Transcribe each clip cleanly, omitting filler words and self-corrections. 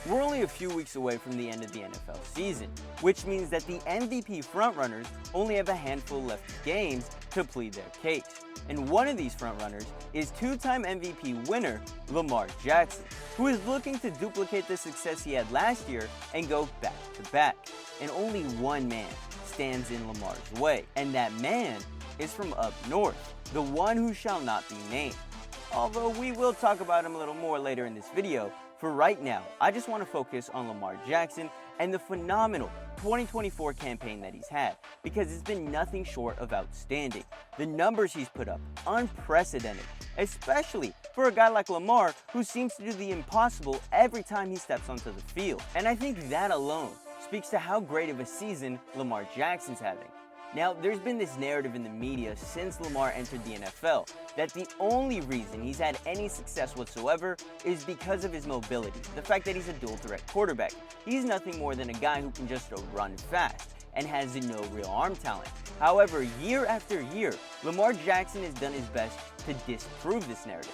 We're only a few weeks away from the end of the NFL season, which means that the MVP frontrunners only have a handful left of games to plead their case. And one of these frontrunners is two-time MVP winner Lamar Jackson, who is looking to duplicate the success he had last year and go back-to-back. And only one man stands in Lamar's way, and that man is from up north, the one who shall not be named. Although we will talk about him a little more later in this video, for right now, I just want to focus on Lamar Jackson and the phenomenal 2024 campaign that he's had, because it's been nothing short of outstanding. The numbers he's put up, unprecedented, especially for a guy like Lamar who seems to do the impossible every time he steps onto the field. And I think that alone speaks to how great of a season Lamar Jackson's having. Now, there's been this narrative in the media since Lamar entered the NFL that the only reason he's had any success whatsoever is because of his mobility, the fact that he's a dual-threat quarterback. He's nothing more than a guy who can just run fast and has no real arm talent. However, year after year, Lamar Jackson has done his best to disprove this narrative.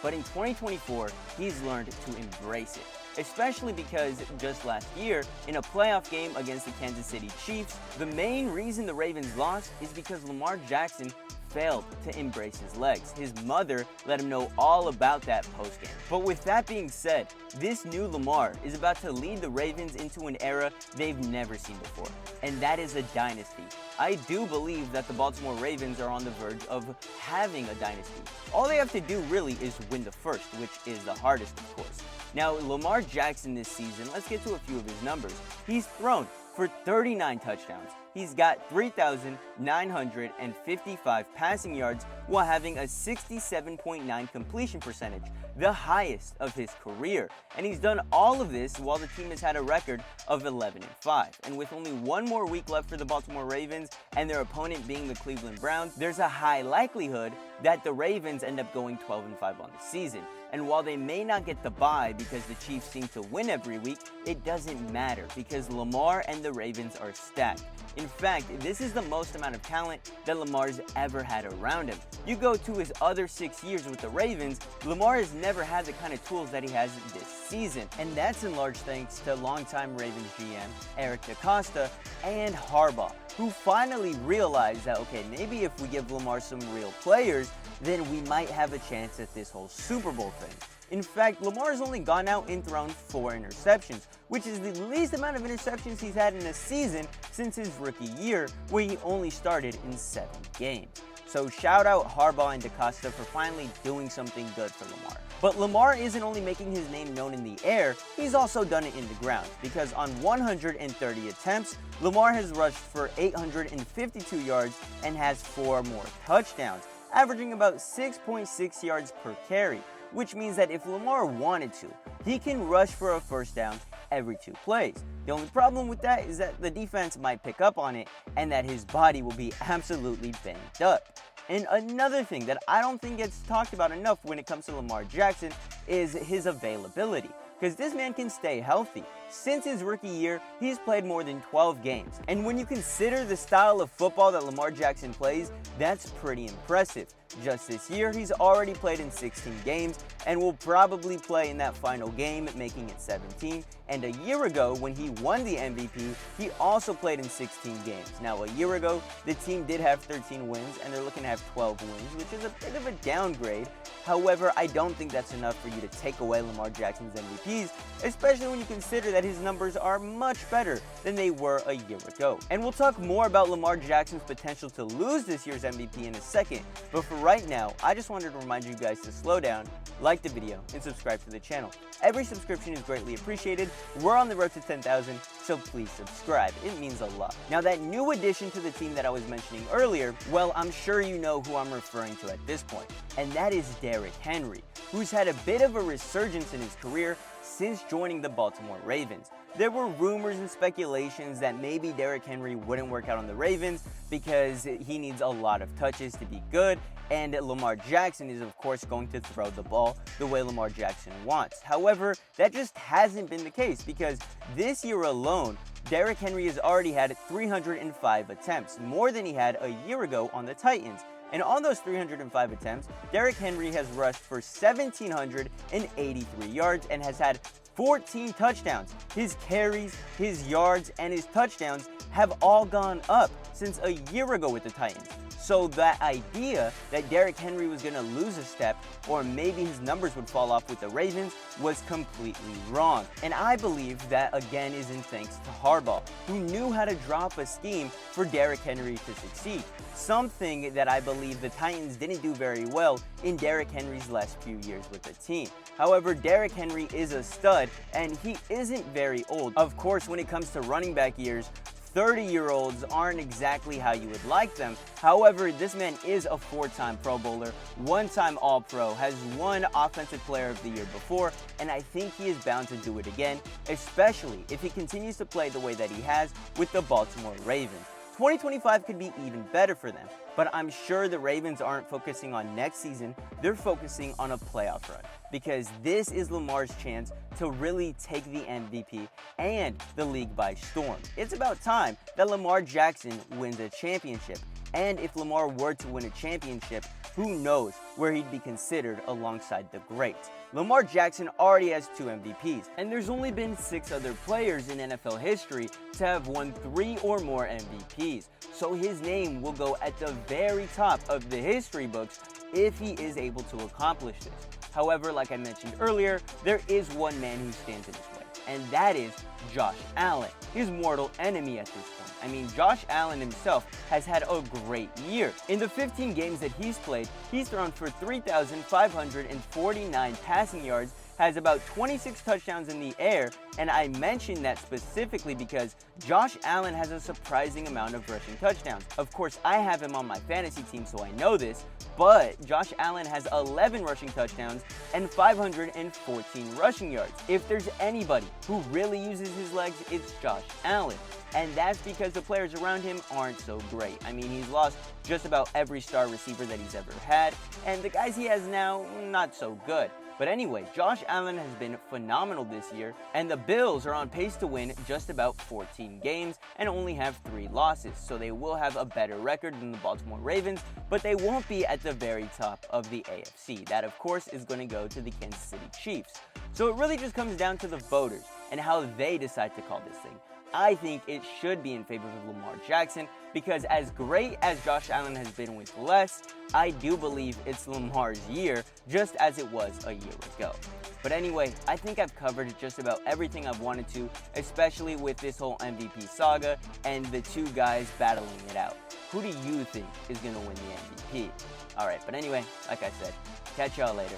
But in 2024, he's learned to embrace it. Especially because just last year, in a playoff game against the Kansas City Chiefs, the main reason the Ravens lost is because Lamar Jackson failed to embrace his legs. His mother let him know all about that postgame. But with that being said, this new Lamar is about to lead the Ravens into an era they've never seen before, and that is a dynasty. I do believe that the Baltimore Ravens are on the verge of having a dynasty. All they have to do really is win the first, which is the hardest, of course. Now, Lamar Jackson this season, let's get to a few of his numbers. He's thrown for 39 touchdowns. He's got 3,955 passing yards while having a 67.9 completion percentage, the highest of his career. And he's done all of this while the team has had a record of 11-5. And with only one more week left for the Baltimore Ravens and their opponent being the Cleveland Browns, there's a high likelihood that the Ravens end up going 12-5 on the season. And while they may not get the bye because the Chiefs seem to win every week, it doesn't matter because Lamar and the Ravens are stacked. In fact, this is the most amount of talent that Lamar's ever had around him. You go to his other 6 years with the Ravens, Lamar has never had the kind of tools that he has this season. And that's in large thanks to longtime Ravens GM Eric DeCosta and Harbaugh, who finally realized that, okay, maybe if we give Lamar some real players, then we might have a chance at this whole Super Bowl thing. In fact, Lamar's only gone out and thrown 4 interceptions, which is the least amount of interceptions he's had in a season since his rookie year, where he only started in 7 games. So shout out Harbaugh and DeCosta for finally doing something good for Lamar. But Lamar isn't only making his name known in the air, he's also done it in the ground, because on 130 attempts, Lamar has rushed for 852 yards and has 4 more touchdowns, averaging about 6.6 yards per carry, which means that if Lamar wanted to, he can rush for a first down every 2 plays. The only problem with that is that the defense might pick up on it and that his body will be absolutely banged up. And another thing that I don't think gets talked about enough when it comes to Lamar Jackson is his availability, because this man can stay healthy. Since his rookie year, he's played more than 12 games. And when you consider the style of football that Lamar Jackson plays, that's pretty impressive. Just this year, he's already played in 16 games and will probably play in that final game, making it 17. And a year ago, when he won the MVP, he also played in 16 games. Now, a year ago, the team did have 13 wins, and they're looking to have 12 wins, which is a bit of a downgrade. However, I don't think that's enough for you to take away Lamar Jackson's MVPs, especially when you consider that his numbers are much better than they were a year ago. And we'll talk more about Lamar Jackson's potential to lose this year's MVP in a second, but for right now, I just wanted to remind you guys to slow down, like the video, and subscribe to the channel. Every subscription is greatly appreciated. We're on the road to 10,000, so please subscribe. It means a lot. Now, that new addition to the team that I was mentioning earlier, well, I'm sure you know who I'm referring to at this point, and that is Derrick Henry, who's had a bit of a resurgence in his career since joining the Baltimore Ravens. There were rumors and speculations that maybe Derrick Henry wouldn't work out on the Ravens because he needs a lot of touches to be good, and Lamar Jackson is of course going to throw the ball the way Lamar Jackson wants. However, that just hasn't been the case, because this year alone, Derrick Henry has already had 305 attempts, more than he had a year ago on the Titans. And on those 305 attempts, Derrick Henry has rushed for 1,783 yards and has had 14 touchdowns. His carries, his yards, and his touchdowns have all gone up since a year ago with the Titans. So that idea that Derrick Henry was going to lose a step, or maybe his numbers would fall off with the Ravens, was completely wrong. And I believe that again is in thanks to Harbaugh, who knew how to draw up a scheme for Derrick Henry to succeed. Something that I believe the Titans didn't do very well in Derrick Henry's last few years with the team. However, Derrick Henry is a stud, and he isn't very old. Of course, when it comes to running back years, 30-year-olds aren't exactly how you would like them. However, this man is a 4-time Pro Bowler, 1-time All-Pro, has won Offensive Player of the Year before, and I think he is bound to do it again, especially if he continues to play the way that he has with the Baltimore Ravens. 2025 could be even better for them, but I'm sure the Ravens aren't focusing on next season, they're focusing on a playoff run, because this is Lamar's chance to really take the MVP and the league by storm. It's about time that Lamar Jackson wins a championship, and if Lamar were to win a championship, who knows where he'd be considered alongside the greats. Lamar Jackson already has 2 MVPs, and there's only been 6 other players in NFL history to have won 3 or more MVPs, so his name will go at the very top of the history books if he is able to accomplish this. However, like I mentioned earlier, there is one man who stands in his way, and that is Josh Allen, his mortal enemy at this point. I mean, Josh Allen himself has had a great year. In the 15 games that he's played, he's thrown for 3,549 passing yards, has about 26 touchdowns in the air, and I mention that specifically because Josh Allen has a surprising amount of rushing touchdowns. Of course, I have him on my fantasy team, so I know this, but Josh Allen has 11 rushing touchdowns and 514 rushing yards. If there's anybody who really uses his legs, it's Josh Allen. And that's because the players around him aren't so great. I mean, he's lost just about every star receiver that he's ever had, and the guys he has now, not so good. But anyway, Josh Allen has been phenomenal this year, and the Bills are on pace to win just about 14 games and only have 3 losses, so they will have a better record than the Baltimore Ravens, but they won't be at the very top of the AFC. That, of course, is going to go to the Kansas City Chiefs. So it really just comes down to the voters and how they decide to call this thing. I think it should be in favor of Lamar Jackson, because as great as Josh Allen has been with less, I do believe it's Lamar's year, just as it was a year ago. But anyway, I think I've covered just about everything I've wanted to, especially with this whole MVP saga and the 2 guys battling it out. Who do you think is going to win the MVP? Alright, but anyway, like I said, catch y'all later.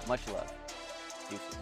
Much love. Deuces.